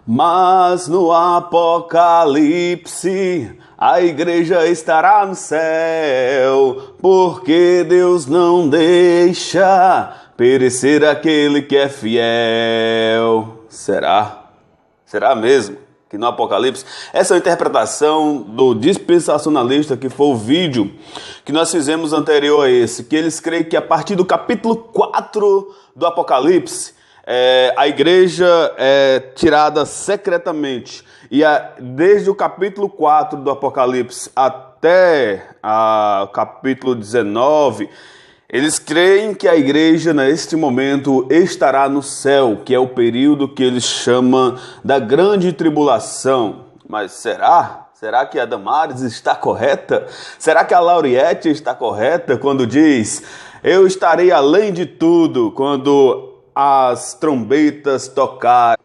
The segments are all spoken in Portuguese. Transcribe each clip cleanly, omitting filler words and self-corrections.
Mas no Apocalipse a igreja estará no céu, porque Deus não deixa perecer aquele que é fiel. Será? Será mesmo que no Apocalipse? Essa é a interpretação do dispensacionalista, que foi o vídeo que nós fizemos anterior a esse, que eles creem que a partir do capítulo 4 do Apocalipse, a igreja é tirada secretamente. E desde o capítulo 4 do Apocalipse até o capítulo 19, eles creem que a igreja, neste momento, estará no céu, que é o período que eles chamam da grande tribulação. Mas será? Será que a Damares está correta? Será que a Lauriette está correta quando diz: eu estarei além de tudo quando as trombetas tocarem?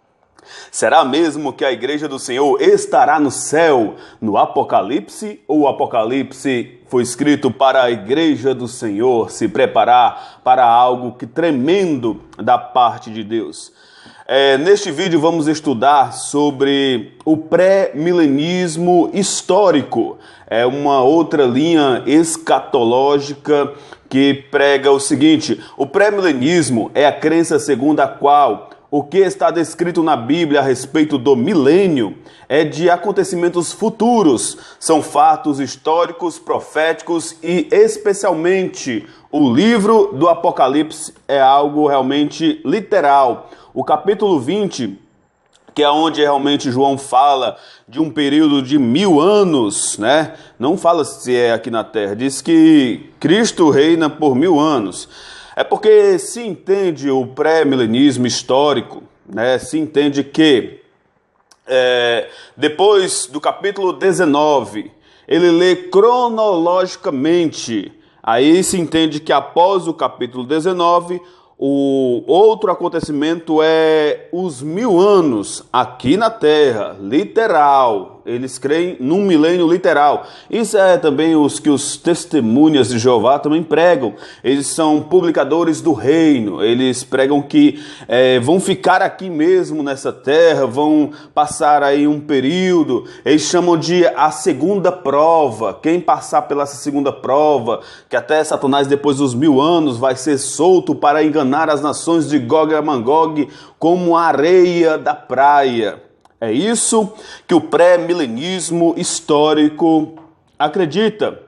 Será mesmo que a igreja do Senhor estará no céu no Apocalipse? Ou o Apocalipse foi escrito para a igreja do Senhor se preparar para algo tremendo da parte de Deus? Neste vídeo vamos estudar sobre o pré-milenismo histórico. É uma outra linha escatológica que prega o seguinte: o pré-milenismo é a crença segundo a qual o que está descrito na Bíblia a respeito do milênio é de acontecimentos futuros, são fatos históricos, proféticos e especialmente o livro do Apocalipse é algo realmente literal. O capítulo 20, que é onde realmente João fala de um período de 1000 anos, né? Não fala se é aqui na Terra, diz que Cristo reina por 1000 anos. É porque se entende o pré-milenismo histórico, né? Se entende que depois do capítulo 19, ele lê cronologicamente. Aí se entende que após o capítulo 19, o outro acontecimento é os 1000 anos aqui na Terra, literal. Eles creem num milênio literal. Isso é também os que os testemunhas de Jeová também pregam. Eles são publicadores do reino. Eles pregam que vão ficar aqui mesmo nessa terra, vão passar aí um período. Eles chamam de a segunda prova. Quem passar pela segunda prova, que até Satanás depois dos 1000 anos vai ser solto para enganar as nações de Gog e Magog como a areia da praia. É isso que o pré-milenismo histórico acredita.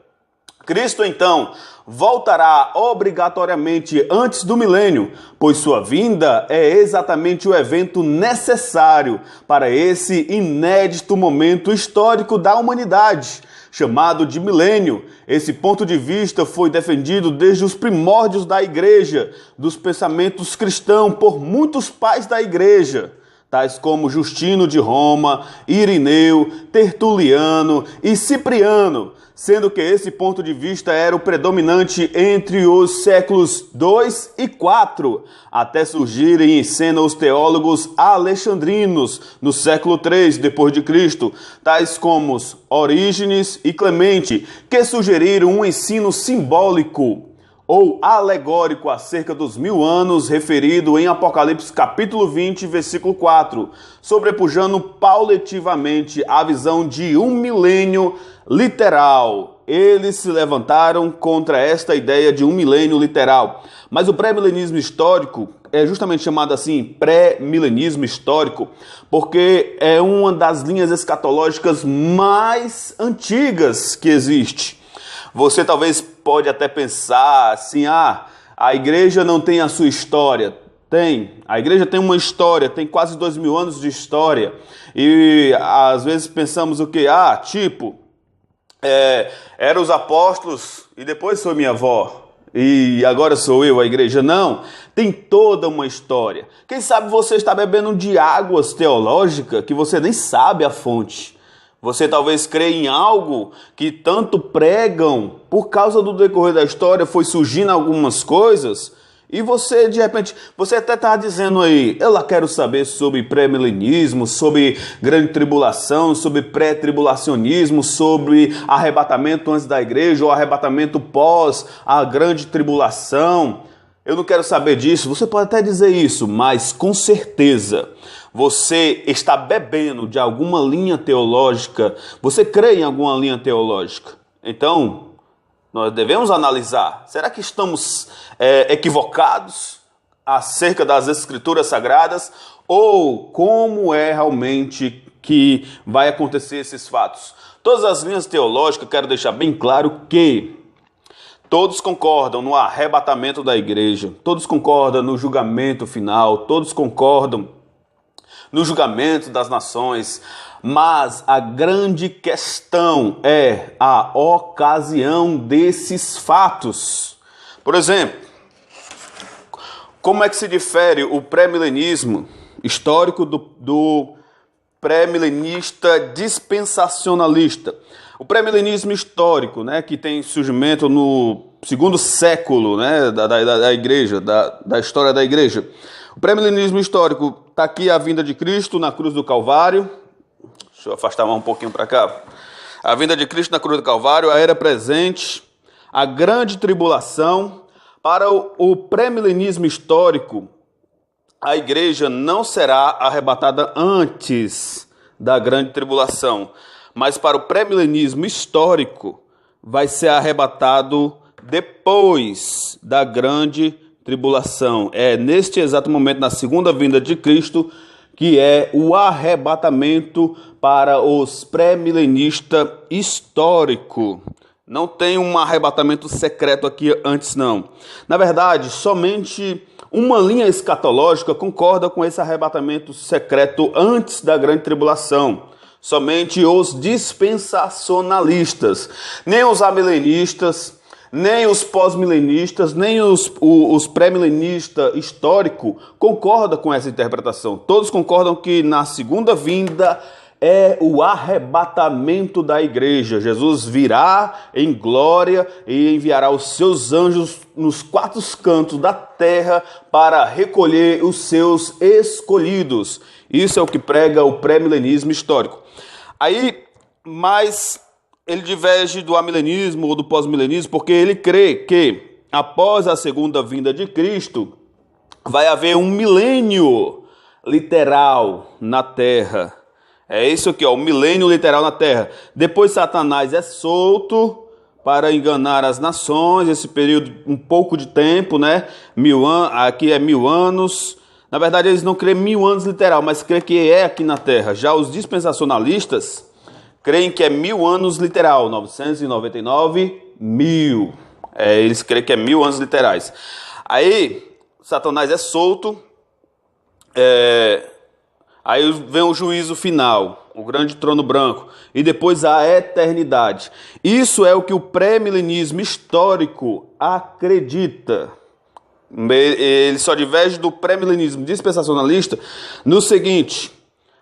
Cristo, então, voltará obrigatoriamente antes do milênio, pois sua vinda é exatamente o evento necessário para esse inédito momento histórico da humanidade, chamado de milênio. Esse ponto de vista foi defendido desde os primórdios da igreja, dos pensamentos cristãos, por muitos pais da igreja, tais como Justino de Roma, Irineu, Tertuliano e Cipriano, sendo que esse ponto de vista era o predominante entre os séculos 2 e 4, até surgirem em cena os teólogos alexandrinos no século 3 depois de Cristo, tais como Orígenes e Clemente, que sugeriram um ensino simbólico ou alegórico acerca dos 1000 anos, referido em Apocalipse capítulo 20, versículo 4, sobrepujando paulativamente a visão de um milênio literal. Eles se levantaram contra esta ideia de um milênio literal. Mas o pré-milenismo histórico é justamente chamado assim, pré-milenismo histórico, porque é uma das linhas escatológicas mais antigas que existe. Você talvez pode até pensar assim, a igreja não tem a sua história. Tem, a igreja tem uma história, tem quase 2000 anos de história. E às vezes pensamos o quê? Eram os apóstolos e depois foi minha avó. E agora sou eu, a igreja. Não, tem toda uma história. Quem sabe você está bebendo de águas teológicas que você nem sabe a fonte. Você talvez crê em algo que tanto pregam, por causa do decorrer da história, foi surgindo algumas coisas, e você, de repente, você até está dizendo aí, eu lá quero saber sobre pré-milenismo, sobre grande tribulação, sobre pré-tribulacionismo, sobre arrebatamento antes da igreja, ou arrebatamento pós a grande tribulação. Eu não quero saber disso. Você pode até dizer isso, mas com certeza você está bebendo de alguma linha teológica, você crê em alguma linha teológica. Então, nós devemos analisar, será que estamos equivocados acerca das Escrituras Sagradas? Ou como é realmente que vai acontecer esses fatos? Todas as linhas teológicas, quero deixar bem claro que todos concordam no arrebatamento da igreja, todos concordam no julgamento final, todos concordam no julgamento das nações, mas a grande questão é a ocasião desses fatos. Por exemplo, como é que se difere o pré-milenismo histórico do pré-milenista dispensacionalista? O pré-milenismo histórico, né, que tem surgimento no segundo século, né, da igreja, da história da igreja. O pré-milenismo histórico está aqui a vinda de Cristo na cruz do Calvário. Deixa eu afastar mais um pouquinho para cá. A vinda de Cristo na cruz do Calvário, a era presente, a grande tribulação. Para o pré-milenismo histórico, a igreja não será arrebatada antes da grande tribulação, mas para o pré-milenismo histórico vai ser arrebatado depois da grande tribulação. É neste exato momento, na segunda vinda de Cristo, que é o arrebatamento para os pré-milenistas históricos. Não tem um arrebatamento secreto aqui antes, não. Na verdade, somente uma linha escatológica concorda com esse arrebatamento secreto antes da grande tribulação. Somente os dispensacionalistas, nem os amilenistas, nem os pós-milenistas, nem os pré-milenistas históricos concordam com essa interpretação. Todos concordam que na segunda vinda é o arrebatamento da igreja. Jesus virá em glória e enviará os seus anjos nos quatro cantos da terra para recolher os seus escolhidos. Isso é o que prega o pré-milenismo histórico. Aí, mas ele diverge do amilenismo ou do pós-milenismo porque ele crê que após a segunda vinda de Cristo vai haver um milênio literal na terra. É isso aqui, ó, o milênio literal na terra. Depois Satanás é solto para enganar as nações, esse período, um pouco de tempo, né? 1000 anos, aqui é 1000 anos. Na verdade, eles não creem 1000 anos literal, mas creem que é aqui na terra. Já os dispensacionalistas creem que é 1000 anos literal, 999.000. Eles creem que é 1000 anos literais. Aí, Satanás é solto, aí vem o juízo final, o grande trono branco, e depois a eternidade. Isso é o que o pré-milenismo histórico acredita. Ele só diverge do pré-milenismo dispensacionalista no seguinte: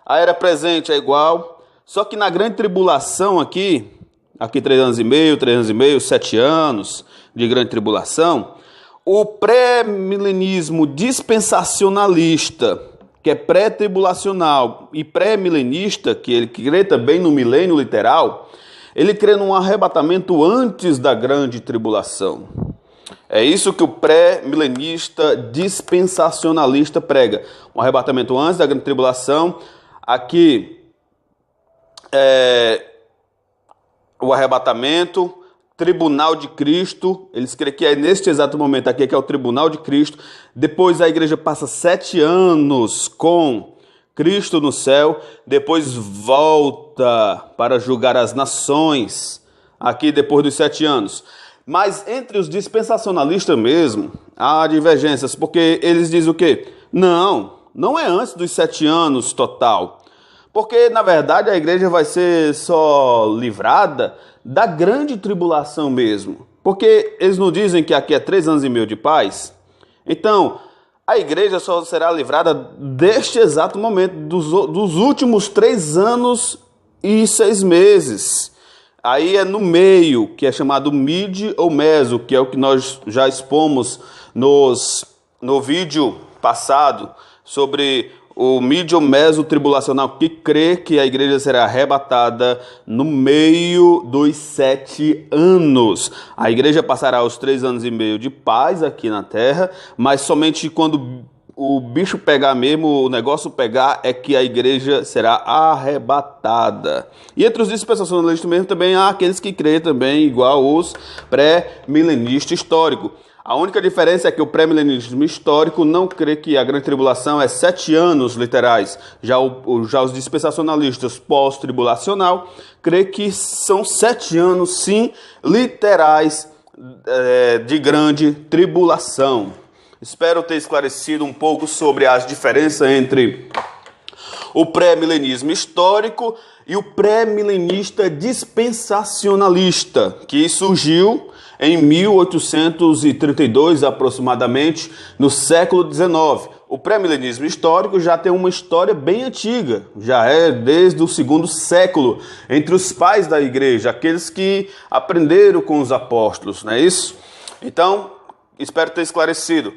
a era presente é igual, só que na grande tribulação aqui 3 anos e meio, 7 anos de grande tribulação, o pré-milenismo dispensacionalista, que é pré-tribulacional, e pré-milenista, que ele crê também no milênio literal, ele crê num arrebatamento antes da grande tribulação. É isso que o pré-milenista dispensacionalista prega. Um arrebatamento antes da grande tribulação. Aqui o arrebatamento, tribunal de Cristo. Eles creem que é neste exato momento aqui que é o tribunal de Cristo. Depois a igreja passa 7 anos com Cristo no céu. Depois volta para julgar as nações. Aqui depois dos 7 anos. Mas entre os dispensacionalistas mesmo, há divergências, porque eles dizem o quê? Não é antes dos 7 anos total. Porque, na verdade, a igreja vai ser só livrada da grande tribulação mesmo. Porque eles não dizem que aqui é 3 anos e meio de paz? Então, a igreja só será livrada deste exato momento, dos últimos 3 anos e 6 meses. Aí é no meio, que é chamado mid ou meso, que é o que nós já expomos no vídeo passado sobre o mid ou meso tribulacional, que crê que a igreja será arrebatada no meio dos 7 anos. A igreja passará os 3 anos e meio de paz aqui na terra, mas somente quando o bicho pegar mesmo, o negócio pegar, é que a igreja será arrebatada. E entre os dispensacionalistas mesmo também há aqueles que creem também igual os pré-milenistas históricos. A única diferença é que o pré-milenismo histórico não crê que a grande tribulação é 7 anos literais. Já os dispensacionalistas pós-tribulacional crê que são 7 anos, sim, literais de grande tribulação. Espero ter esclarecido um pouco sobre as diferenças entre o pré-milenismo histórico e o pré-milenista dispensacionalista, que surgiu em 1832 aproximadamente, no século XIX. O pré-milenismo histórico já tem uma história bem antiga, já é desde o 2º século, entre os pais da igreja, aqueles que aprenderam com os apóstolos, não é isso? Então, espero ter esclarecido.